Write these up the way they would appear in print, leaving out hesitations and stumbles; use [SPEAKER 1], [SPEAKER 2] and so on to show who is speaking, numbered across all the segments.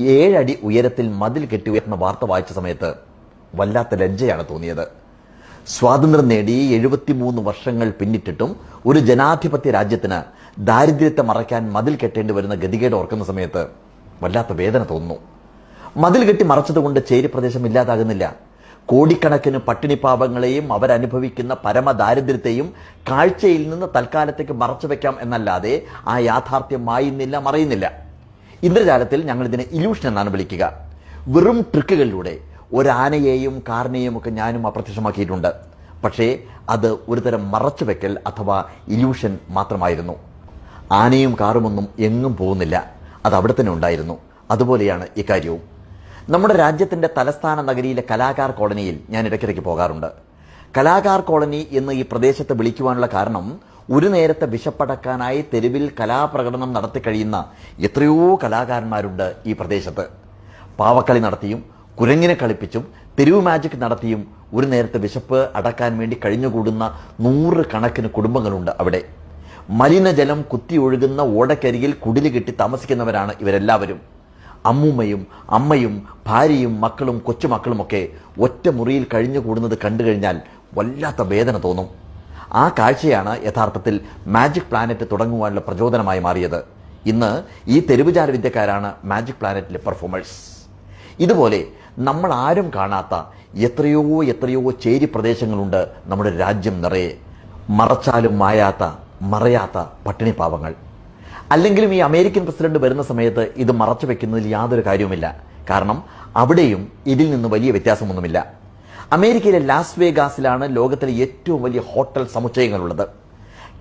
[SPEAKER 1] 7 അടി ഉയരത്തിൽ മതിൽ കെട്ടി ഉയർന്ന വാർത്ത വായിച്ച സമയത്ത് വല്ലാത്ത ലജ്ജയാണ് തോന്നിയത്. സ്വാതന്ത്ര്യം നേടി 73 വർഷങ്ങൾ പിന്നിട്ടിട്ടും ഒരു ജനാധിപത്യ രാജ്യത്തിന് ദാരിദ്ര്യത്തെ മറയ്ക്കാൻ മതിൽ കെട്ടേണ്ടി വരുന്ന ഗതികേട് ഓർക്കുന്ന സമയത്ത് വല്ലാത്ത വേദന തോന്നുന്നു. മതിൽ കെട്ടി മറച്ചതുകൊണ്ട് ചേരി പ്രദേശം ഇല്ലാതാകുന്നില്ല. കോടിക്കണക്കിന് പട്ടിണി പാവങ്ങളെയും അവരനുഭവിക്കുന്ന പരമദാരിദ്ര്യത്തെയും കാഴ്ചയിൽ നിന്ന് തൽക്കാലത്തേക്ക് മറച്ചു വെക്കാം എന്നല്ലാതെ ആ യാഥാർത്ഥ്യം മായുന്നില്ല, മറയുന്നില്ല. ഇന്ദ്രജാലത്തിൽ ഞങ്ങൾ ഇതിനെ ഇല്യൂഷൻ എന്നാണ് വിളിക്കുക. വെറും ട്രിക്കുകളിലൂടെ ഒരാനയെയും കാറിനെയും ഒക്കെ ഞാനും അപ്രത്യക്ഷമാക്കിയിട്ടുണ്ട്. പക്ഷേ അത് ഒരുതരം മറച്ചുവെക്കൽ അഥവാ ഇല്യൂഷൻ മാത്രമായിരുന്നു. ആനയും കാറുമൊന്നും എങ്ങും പോകുന്നില്ല, അത് അവിടെ തന്നെ ഉണ്ടായിരുന്നു. അതുപോലെയാണ് ഇക്കാര്യവും. നമ്മുടെ രാജ്യത്തിന്റെ തലസ്ഥാന നഗരിയിലെ കലാകാർ കോളനിയിൽ ഞാൻ ഇടയ്ക്കിടയ്ക്ക് പോകാറുണ്ട്. കലാകാർ കോളനി എന്ന് ഈ പ്രദേശത്ത് വിളിക്കുവാനുള്ള കാരണം, ഒരു നേരത്തെ വിശപ്പടക്കാനായി തെരുവിൽ കലാപ്രകടനം നടത്തി കഴിയുന്ന എത്രയോ കലാകാരന്മാരുണ്ട് ഈ പ്രദേശത്ത്. പാവക്കളി നടത്തിയും കുരങ്ങിനെ കളിപ്പിച്ചും തെരുവ് മാജിക് നടത്തിയും ഒരു നേരത്തെ വിശപ്പ് അടക്കാൻ വേണ്ടി കഴിഞ്ഞുകൂടുന്ന 100 കണക്കിന് കുടുംബങ്ങളുണ്ട് അവിടെ. മലിനജലം കുത്തി ഒഴുകുന്ന ഓടക്കരികിൽ കുടില് കെട്ടി താമസിക്കുന്നവരാണ് ഇവരെല്ലാവരും. അമ്മൂമ്മയും അമ്മയും ഭാര്യയും മക്കളും കൊച്ചുമക്കളുമൊക്കെ ഒറ്റ മുറിയിൽ കഴിഞ്ഞുകൂടുന്നത് കണ്ടു കഴിഞ്ഞാൽ വല്ലാത്ത വേദന തോന്നും. ആ കാഴ്ചയാണ് യഥാർത്ഥത്തിൽ മാജിക് പ്ലാനറ്റ് തുടങ്ങുവാനുള്ള പ്രചോദനമായി മാറിയത്. ഇന്ന് ഈ തെരുവുചാര വിദ്യക്കാരാണ് മാജിക് പ്ലാനറ്റിലെ പെർഫോമേഴ്സ്. ഇതുപോലെ നമ്മൾ ആരും കാണാത്ത എത്രയോ എത്രയോ ചേരി പ്രദേശങ്ങളുണ്ട് നമ്മുടെ രാജ്യം നിറയെ. മറച്ചാലും മായാത്ത മറയാത്ത പട്ടിണി പാവങ്ങൾ. അല്ലെങ്കിലും ഈ അമേരിക്കൻ പ്രസിഡന്റ് വരുന്ന സമയത്ത് ഇത് മറച്ചു വെക്കുന്നതിൽ യാതൊരു കാര്യവുമില്ല. കാരണം അവിടെയും ഇതിൽ നിന്ന് വലിയ വ്യത്യാസമൊന്നുമില്ല. അമേരിക്കയിലെ ലാസ് വേഗാസിലാണ് ലോകത്തിലെ ഏറ്റവും വലിയ ഹോട്ടൽ സമുച്ചയങ്ങളുള്ളത്.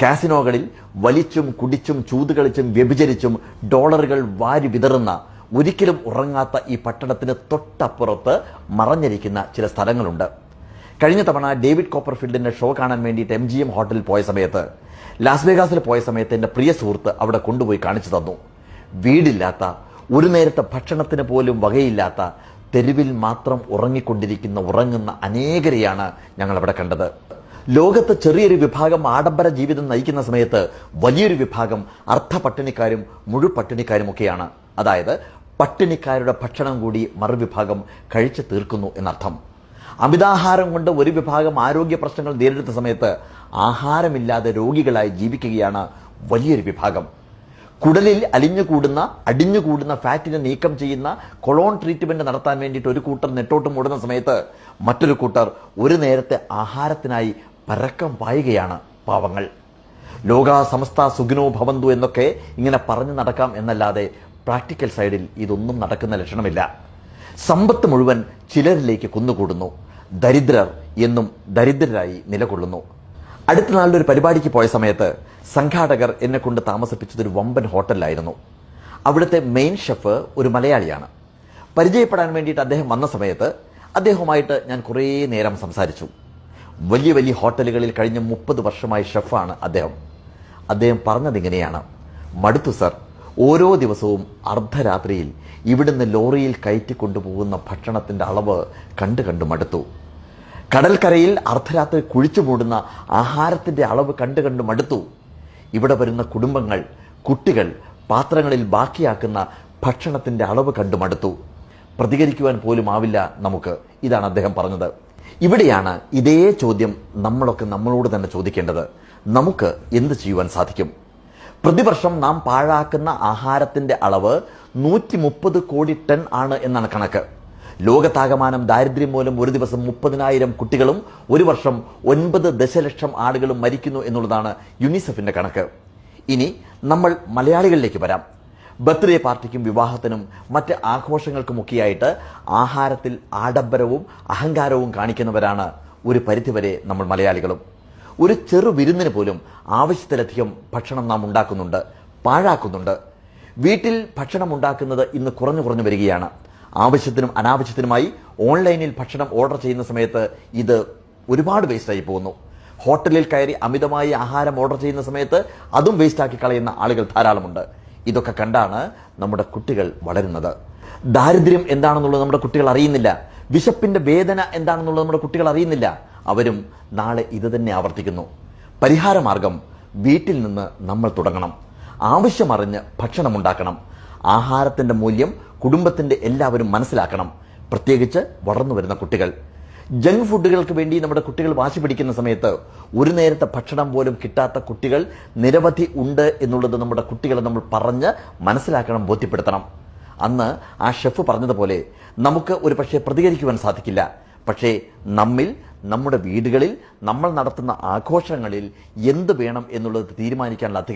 [SPEAKER 1] കാസിനോകളിൽ വലിച്ചും കുടിച്ചും ചൂതുകളിച്ചും വ്യഭിചരിച്ചും ഡോളറുകൾ വാരി വിതറുന്ന, ഒരിക്കലും ഉറങ്ങാത്ത ഈ പട്ടണത്തിന് തൊട്ടപ്പുറത്ത് മറഞ്ഞിരിക്കുന്ന ചില സ്ഥലങ്ങളുണ്ട്. കഴിഞ്ഞ തവണ ഡേവിഡ് കോപ്പർഫീൽഡിന്റെ ഷോ കാണാൻ വേണ്ടിയിട്ട് MGM ഹോട്ടലിൽ പോയ സമയത്ത്, ലാസ് വേഗാസിൽ പോയ സമയത്ത് എൻ്റെ പ്രിയ സുഹൃത്ത് അവിടെ കൊണ്ടുപോയി കാണിച്ചു തന്നു. വീടില്ലാത്ത, ഒരു നേരത്തെ ഭക്ഷണത്തിന് പോലും വകയില്ലാത്ത, തെരുവിൽ മാത്രം ഉറങ്ങുന്ന അനേകരെയാണ് ഞങ്ങൾ അവിടെ കണ്ടത്. ലോകത്ത് ചെറിയൊരു വിഭാഗം ആഡംബര ജീവിതം നയിക്കുന്ന സമയത്ത് വലിയൊരു വിഭാഗം അർദ്ധപട്ടിണിക്കാരും മുഴുപട്ടിണിക്കാരും ഒക്കെയാണ്. അതായത് പട്ടിണിക്കാരുടെ ഭക്ഷണം കൂടി മറുവിഭാഗം കഴിച്ചു തീർക്കുന്നു എന്നർത്ഥം. അമിതാഹാരം കൊണ്ട് ഒരു വിഭാഗം ആരോഗ്യ പ്രശ്നങ്ങൾ നേരിടുന്ന സമയത്ത് ആഹാരമില്ലാതെ രോഗികളായി ജീവിക്കുകയാണ് വലിയൊരു വിഭാഗം. കുടലിൽ അടിഞ്ഞുകൂടുന്ന ഫാറ്റിനെ നീക്കം ചെയ്യുന്ന കൊളോൺ ട്രീറ്റ്മെന്റ് നടത്താൻ വേണ്ടിയിട്ട് ഒരു കൂട്ടർ നെട്ടോട്ടം ഓടുന്ന സമയത്ത് മറ്റൊരു കൂട്ടർ ഒരു നേരത്തെ ആഹാരത്തിനായി പരക്കം പായുകയാണ് പാവങ്ങൾ. ലോകാ സമസ്ത സുഖിനോ ഭവന്തു എന്നൊക്കെ ഇങ്ങനെ പറഞ്ഞു നടക്കാം എന്നല്ലാതെ പ്രാക്ടിക്കൽ സൈഡിൽ ഇതൊന്നും നടക്കുന്ന ലക്ഷണമില്ല. സമ്പത്ത് മുഴുവൻ ചിലരിലേക്ക് കുന്നുകൂടുന്നു. ദരിദ്രർ എന്നും ദരിദ്രരായി നിലകൊള്ളുന്നു. അടുത്ത നാളിലൊരു പരിപാടിക്ക് പോയ സമയത്ത് സംഘാടകർ എന്നെ കൊണ്ട് താമസിപ്പിച്ചതൊരു വമ്പൻ ഹോട്ടലിലായിരുന്നു. അവിടുത്തെ മെയിൻ ഷെഫ് ഒരു മലയാളിയാണ്. പരിചയപ്പെടാൻ വേണ്ടിയിട്ട് അദ്ദേഹം വന്ന സമയത്ത് അദ്ദേഹവുമായിട്ട് ഞാൻ കുറേ നേരം സംസാരിച്ചു. വലിയ വലിയ ഹോട്ടലുകളിൽ കഴിഞ്ഞ 30 വർഷമായി ഷെഫാണ് അദ്ദേഹം. അദ്ദേഹം പറഞ്ഞതിങ്ങനെയാണ്: മടുത്തു സർ, ഓരോ ദിവസവും അർദ്ധരാത്രിയിൽ ഇവിടുന്ന് ലോറിയിൽ കയറ്റിക്കൊണ്ടുപോകുന്ന ഭക്ഷണത്തിന്റെ അളവ് കണ്ടു മടുത്തു. കടൽക്കരയിൽ അർദ്ധരാത്രി കുഴിച്ചു മൂടുന്ന ആഹാരത്തിന്റെ അളവ് കണ്ടു മടുത്തു. ഇവിടെ വരുന്ന കുടുംബങ്ങൾ, കുട്ടികൾ പാത്രങ്ങളിൽ ബാക്കിയാക്കുന്ന ഭക്ഷണത്തിന്റെ അളവ് കണ്ടു മടുത്തു. പ്രതികരിക്കുവാൻ പോലും ആവില്ല നമുക്ക്. ഇതാണ് അദ്ദേഹം പറഞ്ഞത്. ഇവിടെയാണ് ഇതേ ചോദ്യം നമ്മളൊക്കെ നമ്മളോട് തന്നെ ചോദിക്കേണ്ടത്. നമുക്ക് എന്ത് ചെയ്യുവാൻ സാധിക്കും? പ്രതിവർഷം നാം പാഴാക്കുന്ന ആഹാരത്തിന്റെ അളവ് 130 കോടി ടൺ ആണ് എന്നാണ് കണക്ക്. ലോകത്താകമാനം ദാരിദ്ര്യം മൂലം ഒരു ദിവസം 30,000 കുട്ടികളും ഒരു വർഷം 9 ദശലക്ഷം ആളുകളും മരിക്കുന്നു എന്നുള്ളതാണ് യുനിസെഫിന്റെ കണക്ക്. ഇനി നമ്മൾ മലയാളികളിലേക്ക് വരാം. ബർത്ത്ഡേ പാർട്ടിക്കും വിവാഹത്തിനും മറ്റ് ആഘോഷങ്ങൾക്കുമൊക്കെയായിട്ട് ആഹാരത്തിൽ ആഡംബരവും അഹങ്കാരവും കാണിക്കുന്നവരാണ് ഒരു പരിധിവരെ നമ്മൾ മലയാളികളും. ഒരു ചെറു വിരുന്നിന് പോലും ആവശ്യത്തിലധികം ഭക്ഷണം നാം ഉണ്ടാക്കുന്നുണ്ട്, പാഴാക്കുന്നുണ്ട്. വീട്ടിൽ ഭക്ഷണം ഉണ്ടാക്കുന്നത് ഇന്ന് കുറഞ്ഞു വരികയാണ്. ആവശ്യത്തിനും അനാവശ്യത്തിനുമായി ഓൺലൈനിൽ ഭക്ഷണം ഓർഡർ ചെയ്യുന്ന സമയത്ത് ഇത് ഒരുപാട് വേസ്റ്റായി പോകുന്നു. ഹോട്ടലിൽ കയറി അമിതമായി ആഹാരം ഓർഡർ ചെയ്യുന്ന സമയത്ത് അതും വേസ്റ്റാക്കി കളയുന്ന ആളുകൾ ധാരാളമുണ്ട്. ഇതൊക്കെ കണ്ടാണ് നമ്മുടെ കുട്ടികൾ വളരുന്നത്. ദാരിദ്ര്യം എന്താണെന്നുള്ളത് നമ്മുടെ കുട്ടികൾ അറിയുന്നില്ല. വിശപ്പിന്റെ വേദന എന്താണെന്നുള്ളത് നമ്മുടെ കുട്ടികൾ അറിയുന്നില്ല. അവരും നാളെ ഇത് തന്നെ ആവർത്തിക്കുന്നു. പരിഹാരമാർഗം വീട്ടിൽ നിന്ന് നമ്മൾ തുടങ്ങണം. ആവശ്യമറിഞ്ഞ് ഭക്ഷണമുണ്ടാക്കണം. ആഹാരത്തിന്റെ മൂല്യം കുടുംബത്തിന്റെ എല്ലാവരും മനസ്സിലാക്കണം, പ്രത്യേകിച്ച് വളർന്നു വരുന്ന കുട്ടികൾ. ജങ്ക് ഫുഡുകൾക്ക് വേണ്ടി നമ്മുടെ കുട്ടികൾ വാശി പിടിക്കുന്ന സമയത്ത് ഒരു നേരത്തെ ഭക്ഷണം പോലും കിട്ടാത്ത കുട്ടികൾ നിരവധി ഉണ്ട് എന്നുള്ളത് നമ്മുടെ കുട്ടികളെ നമ്മൾ പറഞ്ഞ് മനസ്സിലാക്കണം, ബോധ്യപ്പെടുത്തണം. അന്ന് ആ ഷെഫ് പറഞ്ഞതുപോലെ നമുക്ക് ഒരു പക്ഷേ പ്രതികരിക്കുവാൻ സാധിക്കില്ല. പക്ഷേ നമ്മിൽ, നമ്മുടെ വീടുകളിൽ നമ്മൾ നടത്തുന്ന ആഘോഷങ്ങളിൽ എന്ത് വേണം എന്നുള്ളത് തീരുമാനിക്കാനുള്ള അധികാരം